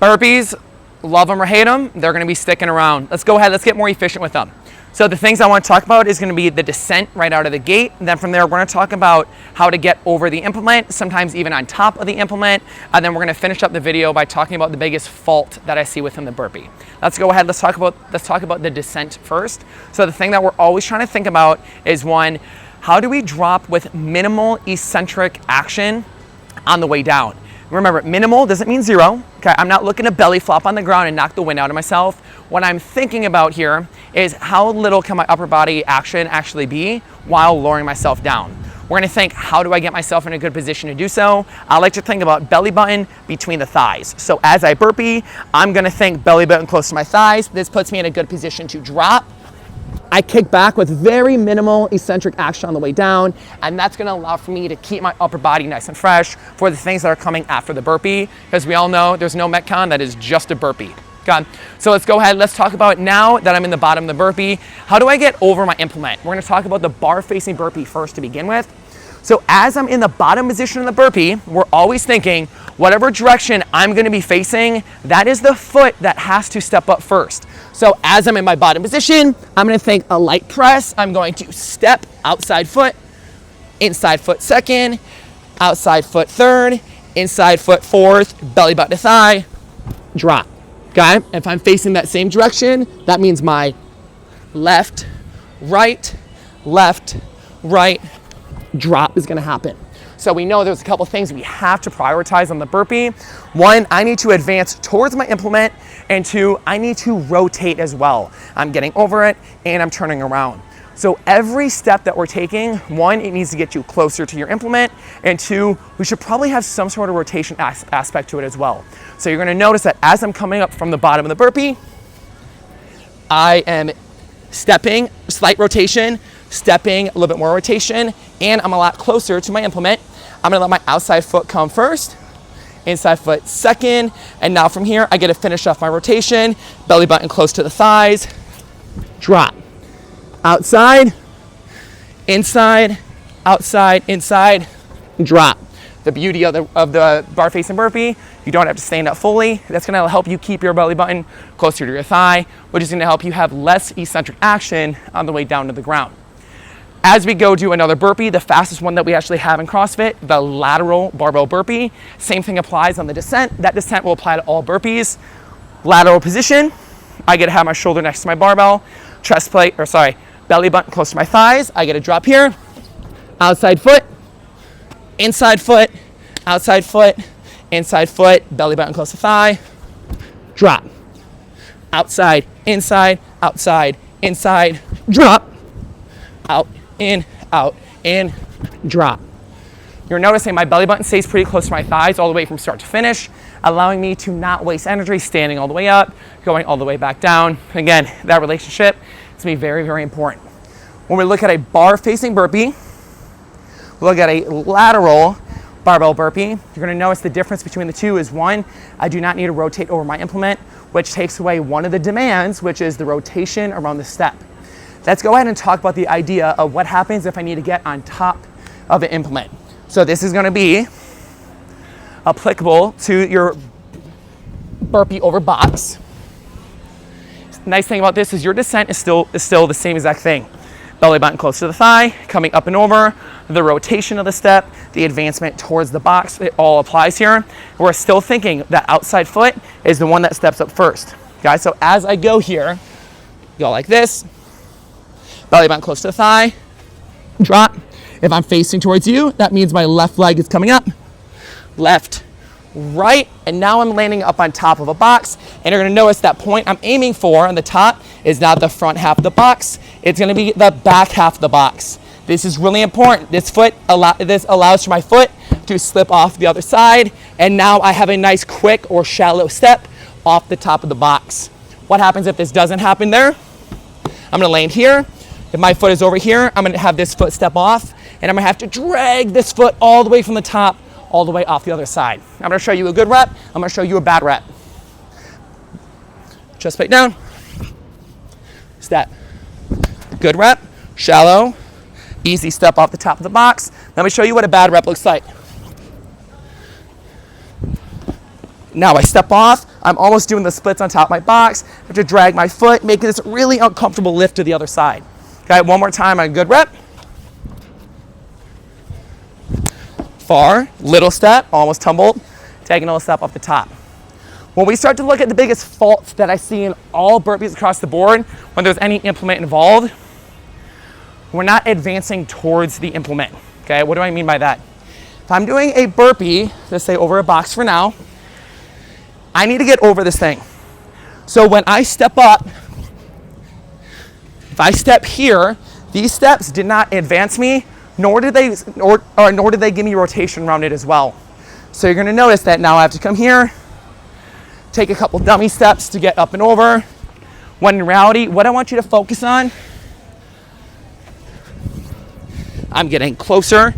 Burpees, love them or hate them, they're gonna be sticking around. Let's go ahead, let's get more efficient with them. So the things I want to talk about is going to be the descent right out of the gate. And then from there, we're going to talk about how to get over the implement, sometimes even on top of the implement. And then we're going to finish up the video by talking about the biggest fault that I see within the burpee. Let's go ahead. Let's talk about the descent first. So the thing that we're always trying to think about is, one, how do we drop with minimal eccentric action on the way down? Remember, minimal doesn't mean zero. Okay, I'm not looking to belly flop on the ground and knock the wind out of myself. What I'm thinking about here is how little can my upper body action actually be while lowering myself down. We're gonna think, how do I get myself in a good position to do so? I like to think about belly button between the thighs. So as I burpee, I'm gonna think belly button close to my thighs. This puts me in a good position to drop. I kick back with very minimal eccentric action on the way down, and that's gonna allow for me to keep my upper body nice and fresh for the things that are coming after the burpee, because we all know there's no Metcon that is just a burpee. Okay. So let's go ahead, let's talk about, now that I'm in the bottom of the burpee, how do I get over my implement? We're gonna talk about the bar facing burpee first to begin with. So as I'm in the bottom position of the burpee, we're always thinking, whatever direction I'm gonna be facing, that is the foot that has to step up first. So as I'm in my bottom position, I'm gonna think a light press. I'm going to step outside foot, inside foot second, outside foot third, inside foot fourth, belly button to thigh, drop. Okay, if I'm facing that same direction, that means my left, right, drop is gonna happen. So we know there's a couple things we have to prioritize on the burpee. One, I need to advance towards my implement, and two, I need to rotate as well. I'm getting over it and I'm turning around. So every step that we're taking, one, it needs to get you closer to your implement, and two, we should probably have some sort of rotation aspect to it as well. So you're gonna notice that as I'm coming up from the bottom of the burpee, I am stepping, slight rotation, stepping, a little bit more rotation, and I'm a lot closer to my implement. I'm gonna let my outside foot come first, inside foot second, and now from here, I get to finish off my rotation, belly button close to the thighs, drop. Outside, inside, outside, inside, drop. The beauty of the bar facing burpee, you don't have to stand up fully. That's gonna help you keep your belly button closer to your thigh, which is gonna help you have less eccentric action on the way down to the ground. As we go do another burpee, the fastest one that we actually have in CrossFit, the lateral barbell burpee, same thing applies on the descent. That descent will apply to all burpees. Lateral position, I get to have my shoulder next to my barbell, chest plate, belly button close to my thighs. I get to drop here, outside foot, inside foot, outside foot, inside foot, belly button close to thigh, drop. Outside, inside, drop. Out, in, drop. You're noticing my belly button stays pretty close to my thighs all the way from start to finish, allowing me to not waste energy standing all the way up, going all the way back down. Again, that relationship is going to be very, very important. When we look at a bar facing burpee, we look at a lateral barbell burpee, you're going to notice the difference between the two is, one, I do not need to rotate over my implement, which takes away one of the demands, which is the rotation around the step. Let's go ahead and talk about the idea of what happens if I need to get on top of an implement. So this is going to be applicable to your burpee over box. Nice thing about this is your descent is still the same exact thing. Belly button close to the thigh, coming up and over, the rotation of the step, the advancement towards the box, it all applies here. We're still thinking that outside foot is the one that steps up first. Guys, so as I go here, go like this, belly button close to the thigh, drop. If I'm facing towards you, that means my left leg is coming up, left, right, and now I'm landing up on top of a box, and you're gonna notice that point I'm aiming for on the top is not the front half of the box, it's gonna be the back half of the box. This is really important. This allows for my foot to slip off the other side, and now I have a nice quick or shallow step off the top of the box. What happens if this doesn't happen there? I'm gonna land here. If my foot is over here, I'm gonna have this foot step off, and I'm gonna have to drag this foot all the way from the top, all the way off the other side. I'm gonna show you a good rep, I'm gonna show you a bad rep. Chest plate down, step. Good rep, shallow, easy step off the top of the box. Let me show you what a bad rep looks like. Now I step off, I'm almost doing the splits on top of my box. I have to drag my foot, making this really uncomfortable lift to the other side. Okay, one more time on a good rep. Far, little step, almost tumbled, taking a little step off the top. When we start to look at the biggest faults that I see in all burpees across the board, when there's any implement involved, we're not advancing towards the implement. Okay, what do I mean by that? If I'm doing a burpee, let's say over a box for now, I need to get over this thing. So when I step up, if I step here, these steps did not advance me, nor did they give me rotation around it as well. So you're gonna notice that now I have to come here, take a couple dummy steps to get up and over, when in reality, what I want you to focus on, I'm getting closer,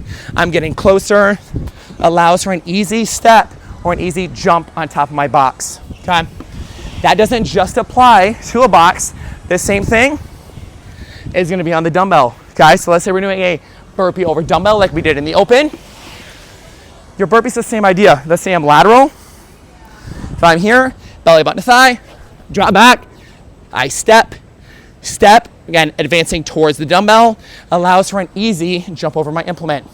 allows for an easy step or an easy jump on top of my box, okay? That doesn't just apply to a box. The same thing is gonna be on the dumbbell, okay? So let's say we're doing a burpee over dumbbell like we did in the open. Your burpee's the same idea. Let's say I'm lateral. If I'm here, belly button to thigh, drop back, I step, again, advancing towards the dumbbell, allows for an easy jump over my implement.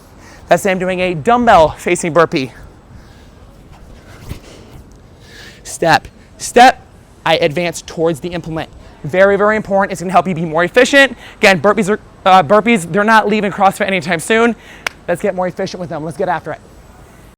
Let's say I'm doing a dumbbell facing burpee. Step, I advance towards the implement. Very, very important. It's gonna help you be more efficient. Again, burpees, they're not leaving CrossFit anytime soon. Let's get more efficient with them. Let's get after it.